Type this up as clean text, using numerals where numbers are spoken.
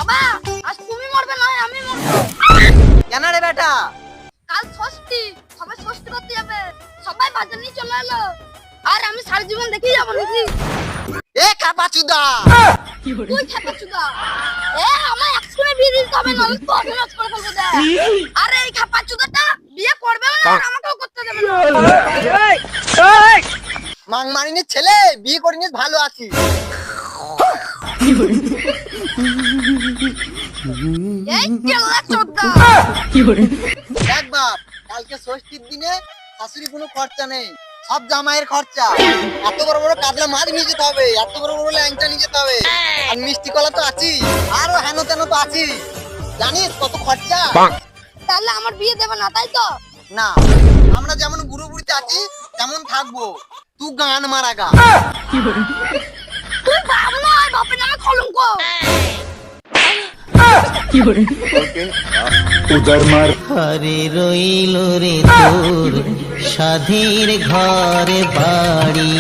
বাবা আজ তুমি মরবে না আমি মরবো। কেন রে বেটা? কাল ষষ্ঠী, সবাই ষষ্ঠী করতে যাবে, সবাই বাজার নিয়ে চলে এলো, আর আমি সারা জীবন দেখেই যাবো নাকি? এ কাপাচুদা, তুই খেতে চুদা, আমার একসঙ্গে বিয়ে দিতে হবে, নাহলে তো অভিনয় করে ফেলবো দেখ। আরে এই খাপা চুদাটা বিয়ে করবে না, আর আমাকেও করতে দেবে না। মাংমারিনের ছেলে বিয়ে করিনি, ভালো আছি। এই কেলা চোদা। দেখ বাপ, কালকে ষষ্ঠীর দিনে শাশুড়ি কোনো খরচা নেই, সব জামাইয়ের খরচা। এত বড় বড় কাতলা মাছ নিয়ে যেতে হবে, এত বড় বড় ল্যাংচা নিয়ে যেতে হবে, আর মিষ্টি কলা তো আছি, আরো হেন তেন তো আছি। জানিস কত খরচা? তাহলে আমার বিয়ে দেবে না, তাই তো? না, আমরা যেমন বুড়ো বুড়িতে আছি তেমন থাকবো, তুই গান মারা গা। তুই বাপ নয়, বাপের নামে কলঙ্ক। उधर मार ঘরে রইল রে তোর সাধের ঘর বাড়ি।